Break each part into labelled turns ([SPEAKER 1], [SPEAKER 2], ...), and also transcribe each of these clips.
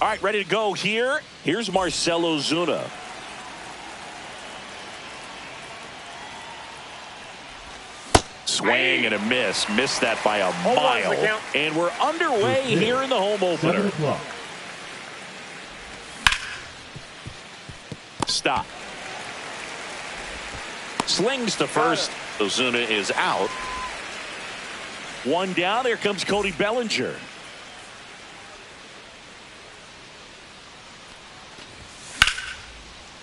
[SPEAKER 1] All right, ready to go here. Here's Marcell Ozuna. Swing and a miss. Missed that by a mile. And we're underway here in the home opener. Stop. Slings to first. Ozuna is out. One down. There comes Cody Bellinger.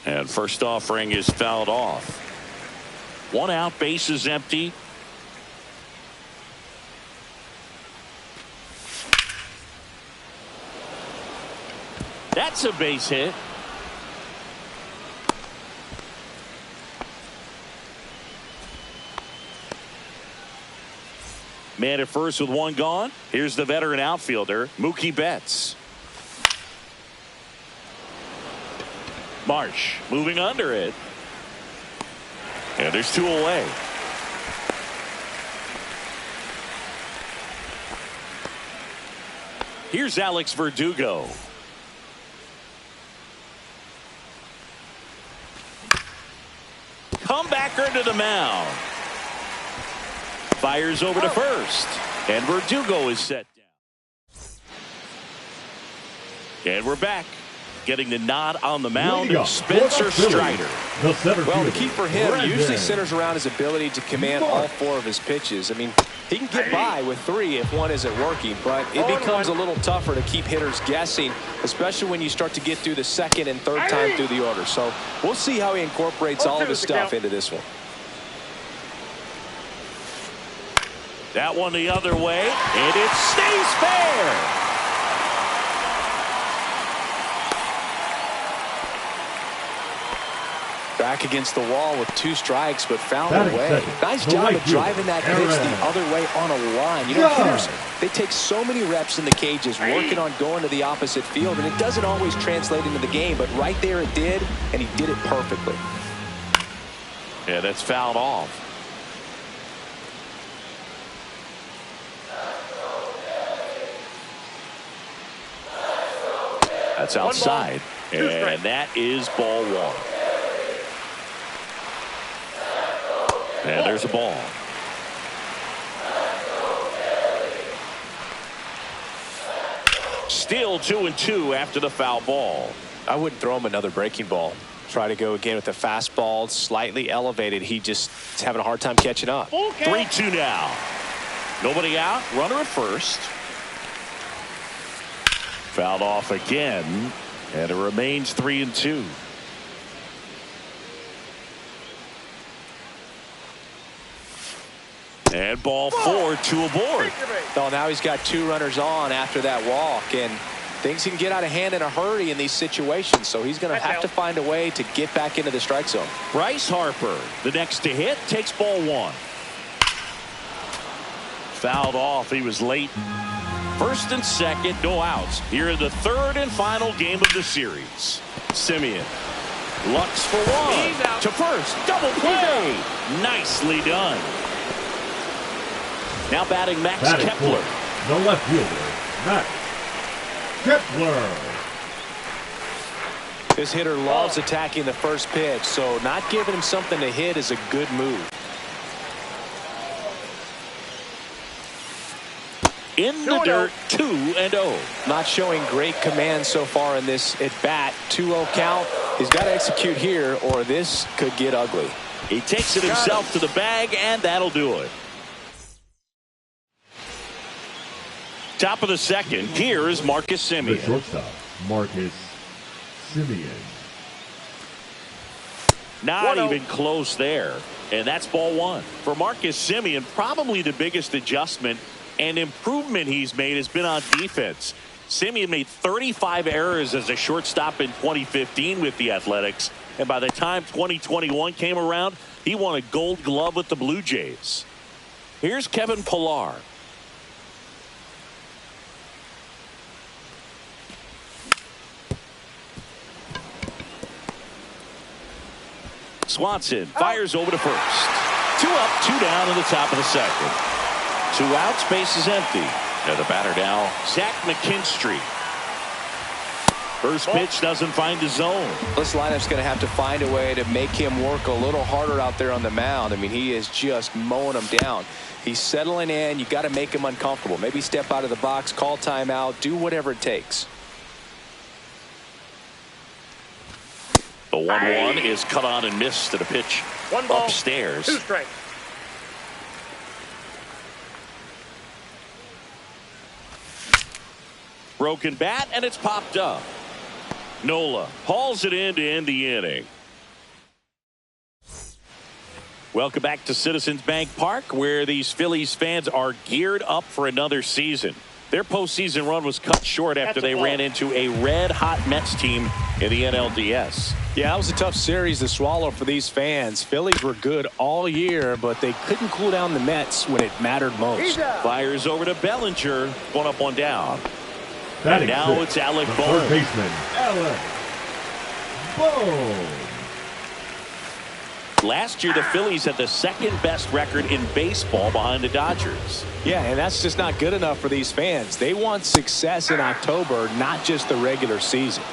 [SPEAKER 1] And first offering is fouled off. One out, base is empty. That's a base hit. Man at first with one gone. Here's the veteran outfielder, Mookie Betts. Marsh moving under it. And there's two away. Here's Alex Verdugo. Comebacker to the mound. Fires over to first. And Verdugo is set down. And we're back. Getting the nod on the mound, Spencer Strider.
[SPEAKER 2] Well, the key for him usually centers around his ability to command all four of his pitches. I mean, he can get by with three if one isn't working, but it becomes a little tougher to keep hitters guessing, especially when you start to get through the second and third time through the order. So we'll see how he incorporates all of his stuff into this one.
[SPEAKER 1] That one the other way, and it stays fair.
[SPEAKER 2] Back against the wall with two strikes, but found a way. Nice job of driving that pitch the other way on a line. You know, hitters, they take so many reps in the cages working on going to the opposite field, and it doesn't always translate into the game, but right there it did, and he did it perfectly.
[SPEAKER 1] Yeah, that's fouled off. That's outside, and that is ball one. And there's a ball. Still 2-2 after the foul ball.
[SPEAKER 2] I wouldn't throw him another breaking ball. Try to go again with the fastball, slightly elevated. He just is having a hard time catching up.
[SPEAKER 1] 3-2 now. Nobody out. Runner at first. Fouled off again. And it remains 3-2. And ball four, two aboard.
[SPEAKER 2] Oh, now he's got two runners on after that walk, and things can get out of hand in a hurry in these situations, so he's going to have to find a way to get back into the strike zone.
[SPEAKER 1] Bryce Harper, the next to hit, takes ball one. Fouled off. He was late. First and second, no outs. Here in the third and final game of the series. Semien looks for one. To first, double play. Nicely done. Now batting Max Kepler.
[SPEAKER 3] The left fielder, Max Kepler.
[SPEAKER 2] This hitter loves attacking the first pitch, so not giving him something to hit is a good move.
[SPEAKER 1] In the dirt, 2-0.
[SPEAKER 2] Not showing great command so far in this at bat. 2-0 count. He's got to execute here, or this could get ugly.
[SPEAKER 1] He takes it himself to the bag, and that'll do it. Top of the second, here is Marcus Semien.
[SPEAKER 3] The shortstop, Marcus Semien.
[SPEAKER 1] Not even close there. And that's ball one. For Marcus Semien, probably the biggest adjustment and improvement he's made has been on defense. Semien made 35 errors as a shortstop in 2015 with the Athletics. And by the time 2021 came around, he won a Gold Glove with the Blue Jays. Here's Kevin Pillar. Swanson fires over to first. 2 up, 2 down in the top of the second. 2 outs, base is empty. And the batter now, Zach McKinstry. First pitch doesn't find the zone.
[SPEAKER 2] This lineup's going to have to find a way to make him work a little harder out there on the mound. I mean, he is just mowing them down. He's settling in. You got to make him uncomfortable. Maybe step out of the box, call timeout, do whatever it takes.
[SPEAKER 1] The 1-1 is cut on and missed to the pitch.
[SPEAKER 4] 1 ball,
[SPEAKER 1] upstairs.
[SPEAKER 4] 2 strikes.
[SPEAKER 1] Broken bat, and it's popped up. Nola hauls it in to end the inning. Welcome back to Citizens Bank Park, where these Phillies fans are geared up for another season. Their postseason run was cut short after they ran into a red-hot Mets team in the NLDS.
[SPEAKER 2] Yeah, that was a tough series to swallow for these fans. Phillies were good all year, but they couldn't cool down the Mets when it mattered most.
[SPEAKER 1] Fires over to Bellinger. 1 up, 1 down.
[SPEAKER 3] Batting
[SPEAKER 1] Now
[SPEAKER 3] sixth,
[SPEAKER 1] it's Alec
[SPEAKER 3] the
[SPEAKER 1] Bohm.
[SPEAKER 3] third baseman, Alec Bohm.
[SPEAKER 1] Last year, the Phillies had the second-best record in baseball behind the Dodgers.
[SPEAKER 2] Yeah, and that's just not good enough for these fans. They want success in October, not just the regular season.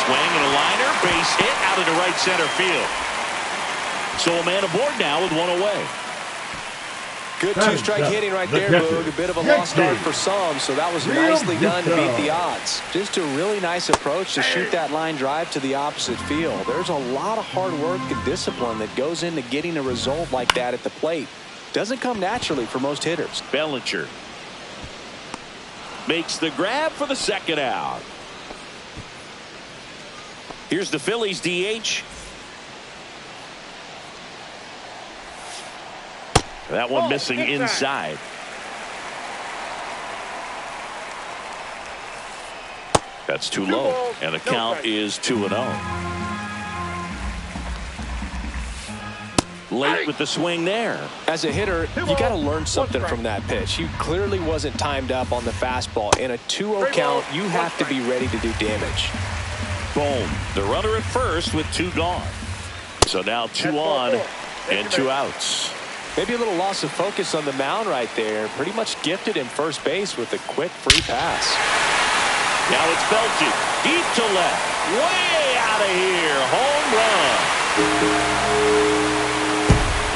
[SPEAKER 1] Swing and a liner, base hit out into right center field. So a man aboard now with 1 away.
[SPEAKER 2] Good two-strike hitting right there, Boog. A bit of a lost start for some, so that was nicely done to beat the odds. Just a really nice approach to shoot that line drive to the opposite field. There's a lot of hard work and discipline that goes into getting a result like that at the plate. Doesn't come naturally for most hitters.
[SPEAKER 1] Bellinger makes the grab for the second out. Here's the Phillies DH. That one missing inside. That's too low, and the count is 2-0. Late with the swing there.
[SPEAKER 2] As a hitter, you got to learn something from that pitch. He clearly wasn't timed up on the fastball. In a 2-0 count, you have to be ready to do damage.
[SPEAKER 1] Boom. The runner at first with 2 gone. So now 2 on and 2 outs.
[SPEAKER 2] Maybe a little loss of focus on the mound right there. Pretty much gifted in first base with a quick free pass.
[SPEAKER 1] Now it's belted deep to left. Way out of here. Home run.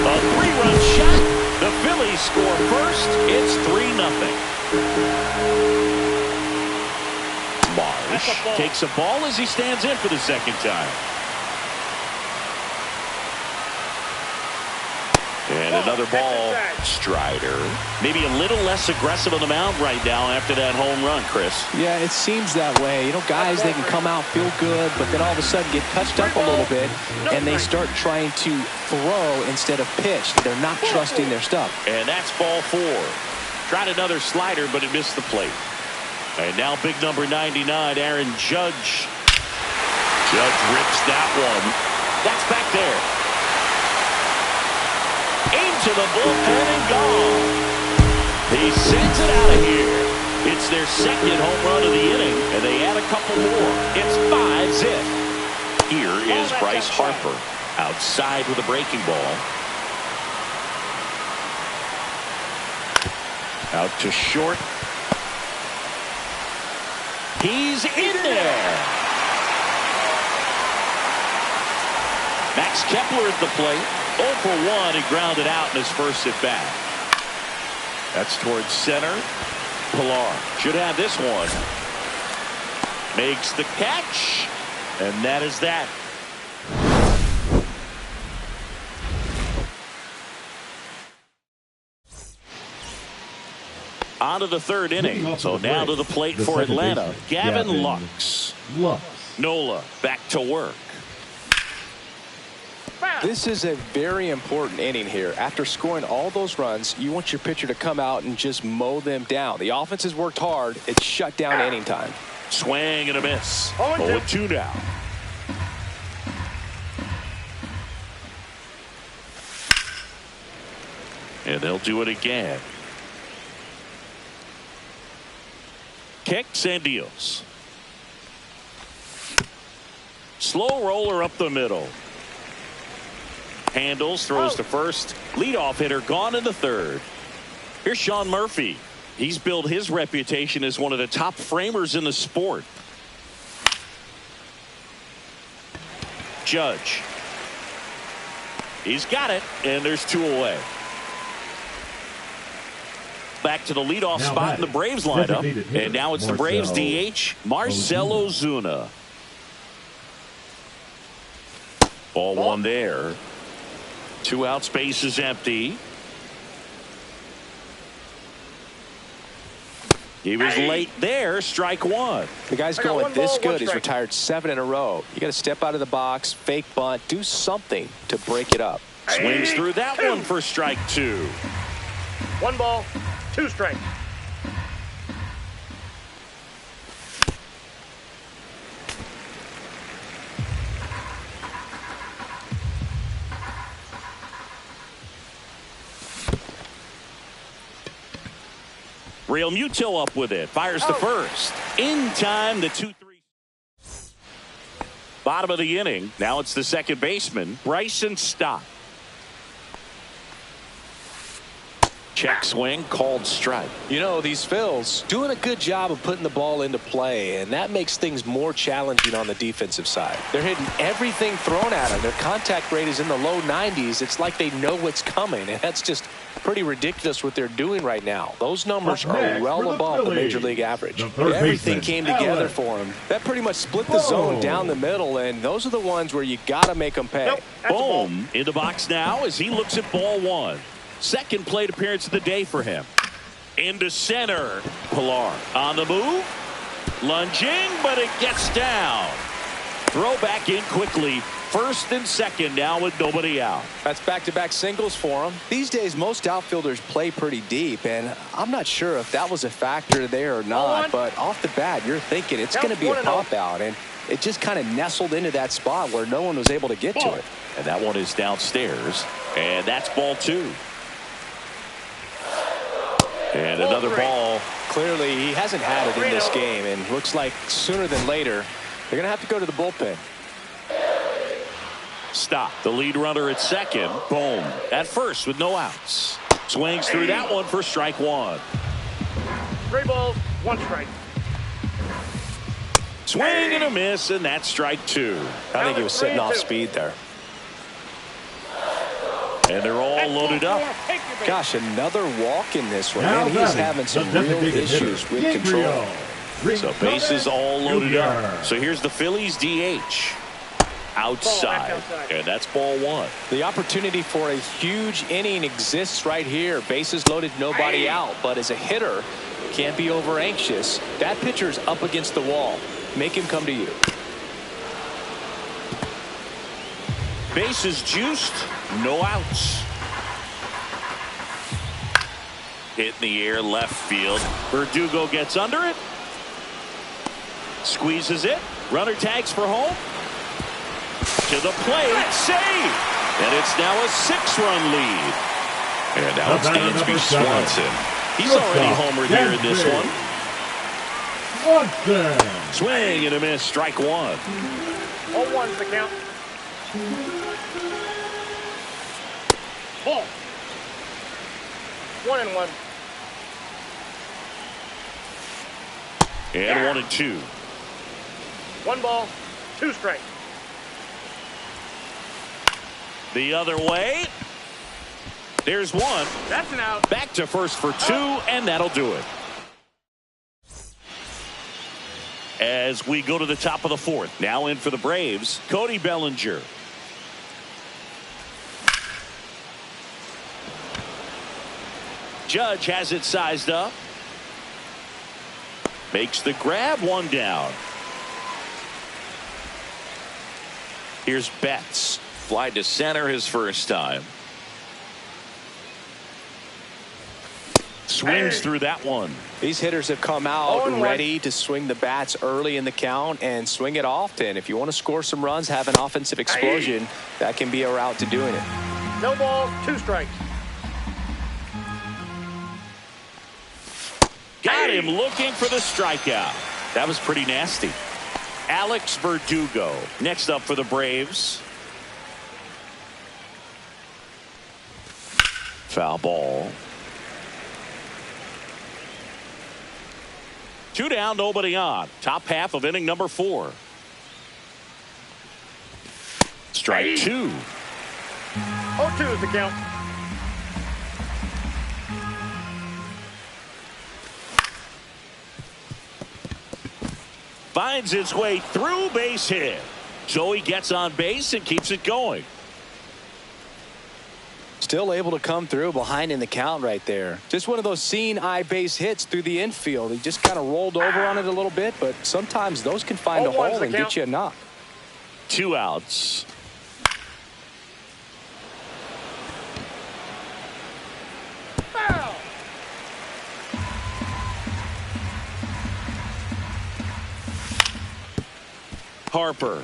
[SPEAKER 1] A 3-run shot. The Phillies score first. It's 3-0. Marsh takes a ball as he stands in for the second time. And another ball. Strider. Maybe a little less aggressive on the mound right now after that home run, Chris.
[SPEAKER 2] Yeah, it seems that way. You know, guys, they can come out, feel good, but then all of a sudden get touched up a little bit, and they start trying to throw instead of pitch. They're not trusting their stuff.
[SPEAKER 1] And that's ball 4. Tried another slider, but it missed the plate. And now big number 99, Aaron Judge. Judge rips that one. That's back there. Into the bullpen and gone. He sends it out of here. It's their second home run of the inning, and they add a couple more. It's 5-zip. Here is Bryce Harper outside with a breaking ball. Out to short. He's in there. Max Kepler at the plate. 0 for 1. He grounded out in his first at bat. That's towards center. Pilar should have this one. Makes the catch. And that is that. On to the third inning. So now to the plate for Atlanta. Gavin Lux. Nola back to work.
[SPEAKER 2] This is a very important inning here. After scoring all those runs, you want your pitcher to come out and just mow them down. The offense has worked hard. It's shut down inning time.
[SPEAKER 1] Swing and a miss. 0-2 now. And they'll do it again. Kicks and deals. Slow roller up the middle. Handles, throws to first. Leadoff hitter gone in the third. Here's Sean Murphy. He's built his reputation as one of the top framers in the sport. Judge. He's got it, and there's 2 away. Back to the leadoff spot in the Braves lineup. And now it's the Braves DH, Marcell Ozuna. Ball 1 there. 2 outs, base is empty. He was late there, strike 1.
[SPEAKER 2] The guy's going this good. He's retired 7 in a row. You got to step out of the box, fake bunt, do something to break it up.
[SPEAKER 1] Swings through that one for strike 2.
[SPEAKER 4] 1 ball, 2 strikes.
[SPEAKER 1] Real Muto up with it. Fires to first. In time, the 2-3. Bottom of the inning. Now it's the second baseman, Bryson Stott. Check swing, called strike.
[SPEAKER 2] You know, these Phils doing a good job of putting the ball into play, and that makes things more challenging on the defensive side. They're hitting everything thrown at them. Their contact rate is in the low 90s. It's like they know what's coming, and that's just pretty ridiculous what they're doing right now. Those numbers are well above the major league average. Everything came together for them. That pretty much split the zone down the middle, and those are the ones where you got to make them pay.
[SPEAKER 1] Boom. In the box now as he looks at ball 1. Second plate appearance of the day for him. Into center. Pilar on the move. Lunging, but it gets down. Throw back in quickly. First and second now with nobody out.
[SPEAKER 2] That's back-to-back singles for him. These days, most outfielders play pretty deep, and I'm not sure if that was a factor there or not, but off the bat, you're thinking it's going to be a pop-out, and it just kind of nestled into that spot where no one was able to get to it.
[SPEAKER 1] And that one is downstairs, and that's ball 2. And another ball.
[SPEAKER 2] Clearly, he hasn't had it in this game, and looks like sooner than later, they're going to have to go to the bullpen.
[SPEAKER 1] Stop. The lead runner at second. Boom. At first with no outs. Swings through that one for strike 1.
[SPEAKER 4] 3 balls, 1 strike.
[SPEAKER 1] Swing and a miss, and that's strike 2.
[SPEAKER 2] I think he was sitting off speed there.
[SPEAKER 1] And they're all loaded up.
[SPEAKER 2] Gosh, another walk in this one. Man, he's having some real issues with control.
[SPEAKER 1] So bases all loaded up. So here's the Phillies DH. Outside. And that's ball 1.
[SPEAKER 2] The opportunity for a huge inning exists right here. Bases loaded, nobody out. But as a hitter, can't be over anxious. That pitcher's up against the wall. Make him come to you.
[SPEAKER 1] Bases juiced, no outs. Hit in the air, left field. Verdugo gets under it. Squeezes it. Runner tags for home. To the plate, save. And it's now a 6-run lead. And now it's Dansby Swanson. He's already homered here in this one. Swing and a miss, strike 1.
[SPEAKER 4] 0-1's the count. Ball. 1-1.
[SPEAKER 1] And 1-2.
[SPEAKER 4] 1 ball, 2 strikes.
[SPEAKER 1] The other way. There's 1.
[SPEAKER 4] That's an out.
[SPEAKER 1] Back to first for 2, and that'll do it. As we go to the top of the 4th. Now in for the Braves, Cody Bellinger. Judge has it sized up. Makes the grab, 1 down. Here's Betts. Fly to center his first time. Swings through that one.
[SPEAKER 2] These hitters have come out ready to swing the bats early in the count and swing it often. If you want to score some runs, have an offensive explosion, that can be a route to doing it.
[SPEAKER 4] No balls, 2 strikes.
[SPEAKER 1] Got him looking for the strikeout. That was pretty nasty. Alex Verdugo next up for the Braves. Foul ball. 2 down, nobody on. Top half of inning number 4. Strike 2.
[SPEAKER 4] 0-2 is the count.
[SPEAKER 1] Finds its way through, base hit. So he gets on base and keeps it going.
[SPEAKER 2] Still able to come through behind in the count right there. Just one of those seeing eye base hits through the infield. He just kind of rolled over on it a little bit, but sometimes those can find a hole and get you a knock.
[SPEAKER 1] 2 outs.
[SPEAKER 4] Foul.
[SPEAKER 1] Harper.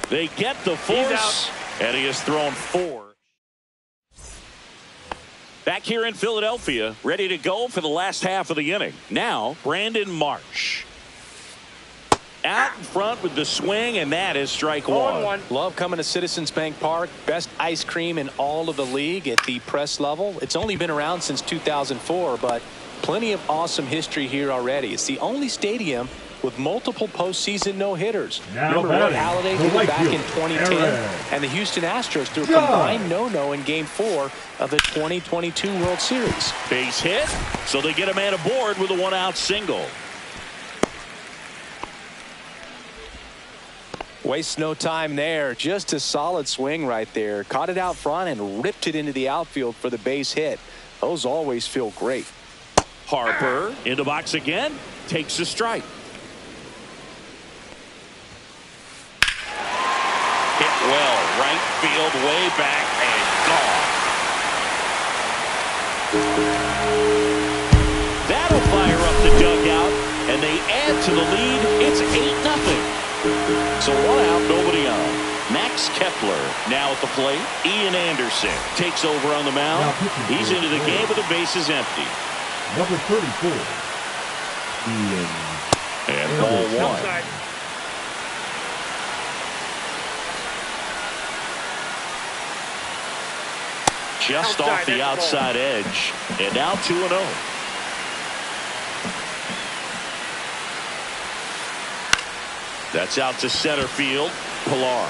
[SPEAKER 1] They get the force, and he has thrown 4. Back here in Philadelphia, ready to go for the last half of the inning. Now, Brandon Marsh. Out in front with the swing, and that is strike 1.
[SPEAKER 2] Love coming to Citizens Bank Park. Best ice cream in all of the league at the press level. It's only been around since 2004, but plenty of awesome history here already. It's the only stadium with multiple postseason no-hitters. Remember Roy Halladay did it back in 2010, and the Houston Astros threw a combined no-no in Game 4 of the 2022 World Series.
[SPEAKER 1] Base hit, so they get a man aboard with a 1-out single.
[SPEAKER 2] Wastes no time there. Just a solid swing right there. Caught it out front and ripped it into the outfield for the base hit. Those always feel great.
[SPEAKER 1] Harper in the box again, takes a strike. Hit well, right field, way back, and gone. That'll fire up the dugout, and they add to the lead. It's 8-0. So 1 out, nobody on. Max Kepler now at the plate. Ian Anderson takes over on the mound. He's into the game with the bases empty.
[SPEAKER 3] Number 34, Ian.
[SPEAKER 1] And ball 1.
[SPEAKER 4] Outside.
[SPEAKER 1] Just off the outside edge. And now 2-0. That's out to center field. Pilar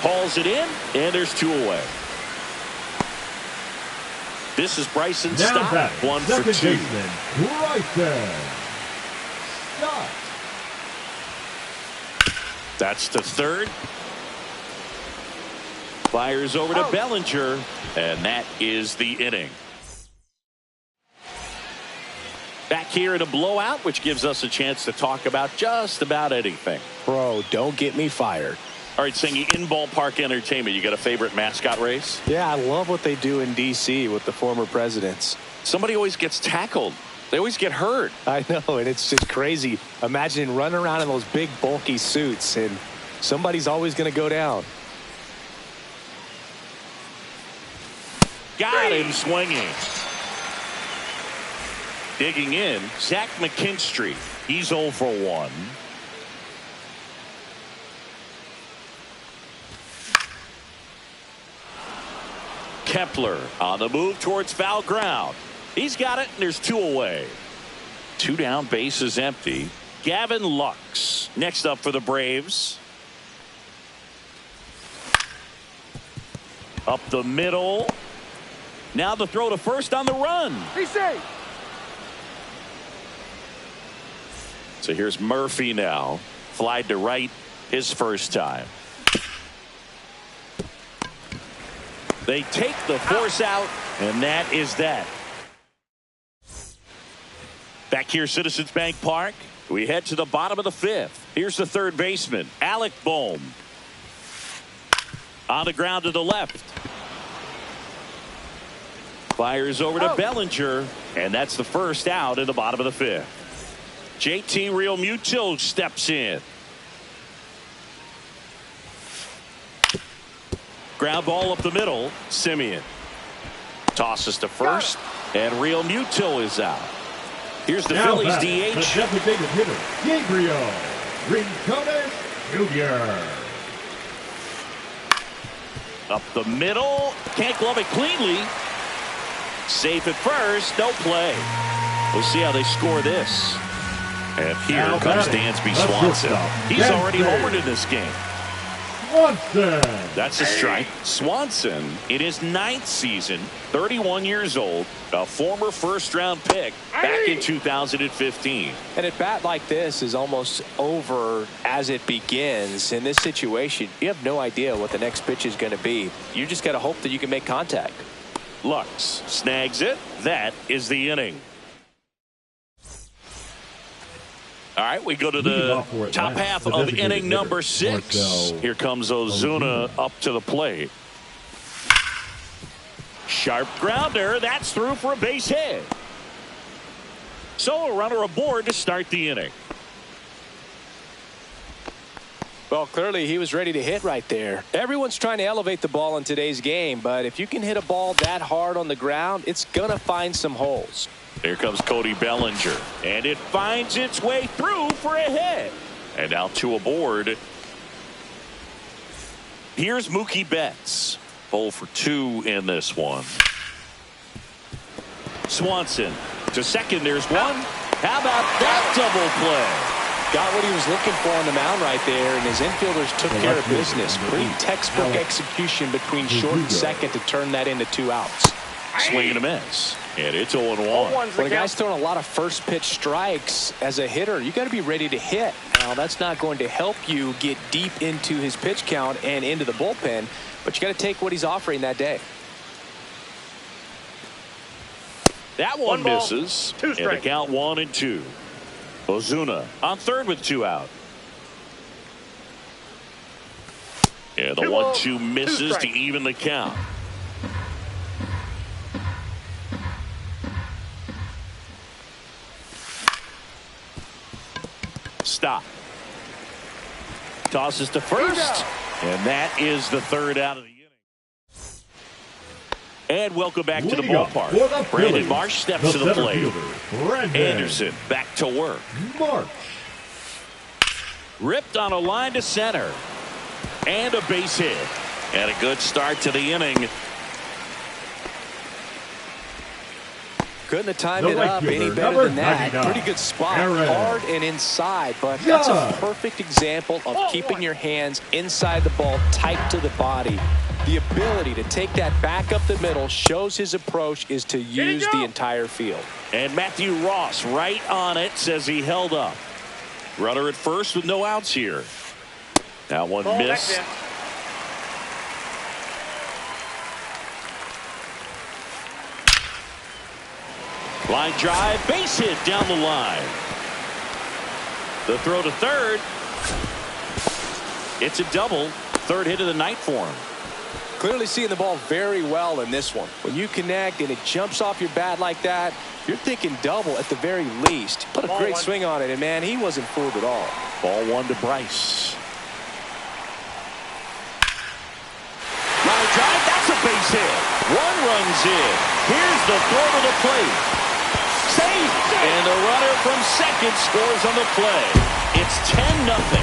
[SPEAKER 1] hauls it in, and there's 2 away. This is Bryson Stott, 1 for 2.
[SPEAKER 3] Baseman, Bryson Stott.
[SPEAKER 1] That's to third. Fires over to Bellinger, and that is the inning. Back here in a blowout, which gives us a chance to talk about just about anything.
[SPEAKER 2] Bro, don't get me fired.
[SPEAKER 1] All right, Singy, in ballpark entertainment, you got a favorite mascot race?
[SPEAKER 2] Yeah, I love what they do in D.C. with the former presidents.
[SPEAKER 1] Somebody always gets tackled. They always get hurt.
[SPEAKER 2] I know, and it's just crazy. Imagine running around in those big, bulky suits, and somebody's always going to go down.
[SPEAKER 1] Got him swinging. Digging in, Zach McKinstry. He's 0 for 1. Kepler on the move towards foul ground. He's got it, and there's 2 away. 2 down, bases empty. Gavin Lux next up for the Braves. Up the middle. Now the throw to first on the run.
[SPEAKER 4] Be safe.
[SPEAKER 1] So here's Murphy now. Flied to right his first time. They take the force out, and that is that. Back here, Citizens Bank Park, we head to the bottom of the 5th. Here's the third baseman, Alec Bohm. On the ground to the left. Fires over to Bellinger, and that's the first out in the bottom of the 5th. JT Realmuto steps in. Ground ball up the middle. Simeon tosses to first, and Realmuto is out. Here's the
[SPEAKER 3] Now
[SPEAKER 1] Phillies
[SPEAKER 3] back,
[SPEAKER 1] DH.
[SPEAKER 3] the designated hitter, Gabriel Rincones Jr.
[SPEAKER 1] Up the middle. Can't glove it cleanly. Safe at first. No play. We'll see how they score this. And here
[SPEAKER 3] Now
[SPEAKER 1] comes
[SPEAKER 3] batting,
[SPEAKER 1] Dansby
[SPEAKER 3] the
[SPEAKER 1] Swanson.
[SPEAKER 3] shortstop,
[SPEAKER 1] He's already
[SPEAKER 3] Dansby.
[SPEAKER 1] homered in this game.
[SPEAKER 3] Swanson.
[SPEAKER 1] That's a strike. Swanson, in his 9th season, 31 years old, a former first-round pick back in 2015.
[SPEAKER 2] And at bat like this is almost over as it begins. In this situation, you have no idea what the next pitch is going to be. You just got to hope that you can make contact.
[SPEAKER 1] Lux snags it. That is the inning. All right, we go to the top half of inning number 6. Here comes Ozuna up to the plate. Sharp grounder. That's through for a base hit. So a runner aboard to start the inning.
[SPEAKER 2] Well, clearly he was ready to hit right there. Everyone's trying to elevate the ball in today's game, but if you can hit a ball that hard on the ground, it's going to find some holes.
[SPEAKER 1] Here comes Cody Bellinger, and it finds its way through for a hit. And now 2 aboard. Here's Mookie Betts. 0 for 2 in this one. Swanson to second. There's one. How about that double play?
[SPEAKER 2] Got what he was looking for on the mound right there, and his infielders took care of business. Pretty textbook execution between short and second to turn that into 2 outs.
[SPEAKER 1] Swing and a miss. And it's 0-1.
[SPEAKER 2] When a guy's throwing a lot of first pitch strikes as a hitter, you got to be ready to hit. Now, that's not going to help you get deep into his pitch count and into the bullpen, but you got to take what he's offering that day.
[SPEAKER 1] That one
[SPEAKER 4] ball,
[SPEAKER 1] misses.
[SPEAKER 4] 2
[SPEAKER 1] And the
[SPEAKER 4] strikes.
[SPEAKER 1] count 1-2. Ozuna on third with 2 out. And the
[SPEAKER 4] 2 balls,
[SPEAKER 1] 1-2
[SPEAKER 4] 2
[SPEAKER 1] misses to
[SPEAKER 4] strikes.
[SPEAKER 1] even the count. Stop. Tosses to first. And that is the 3rd out of the inning. And welcome back to the
[SPEAKER 3] Leading up
[SPEAKER 1] ballpark.
[SPEAKER 3] for the
[SPEAKER 1] Brandon
[SPEAKER 3] Phillies,
[SPEAKER 1] Marsh steps to the
[SPEAKER 3] center
[SPEAKER 1] plate.
[SPEAKER 3] fielder, Brandon
[SPEAKER 1] Anderson back to work.
[SPEAKER 3] Marsh.
[SPEAKER 1] Ripped on a line to center. And a base hit. And a good start to the inning.
[SPEAKER 2] Couldn't have timed
[SPEAKER 3] The
[SPEAKER 2] it
[SPEAKER 3] right
[SPEAKER 2] up
[SPEAKER 3] fielder,
[SPEAKER 2] any better
[SPEAKER 3] number
[SPEAKER 2] than that.
[SPEAKER 3] 99,
[SPEAKER 2] Pretty good spot.
[SPEAKER 3] Aaron.
[SPEAKER 2] Hard and inside, but that's a
[SPEAKER 3] Yeah.
[SPEAKER 2] perfect example of keeping your hands inside the ball, tight to the body. The ability to take that back up the middle shows his approach is to use the entire field.
[SPEAKER 1] And Matthew Ross right on it, says he held up. Runner at first with no outs here. That one
[SPEAKER 4] Ball back
[SPEAKER 1] missed.
[SPEAKER 4] there.
[SPEAKER 1] Line drive, base hit down the line. The throw to third. It's a double. 3rd hit of the night for him.
[SPEAKER 2] Clearly seeing the ball very well in this one. When you connect and it jumps off your bat like that, you're thinking double at the very least. Put a
[SPEAKER 4] Ball
[SPEAKER 2] great
[SPEAKER 4] 1.
[SPEAKER 2] swing on it, and man, he wasn't fooled at all.
[SPEAKER 1] Ball 1 to Bryce. Line drive, that's a base hit. 1 runs in. Here's the throw to the plate. Safe. And the runner from second scores on the play. It's 10-0.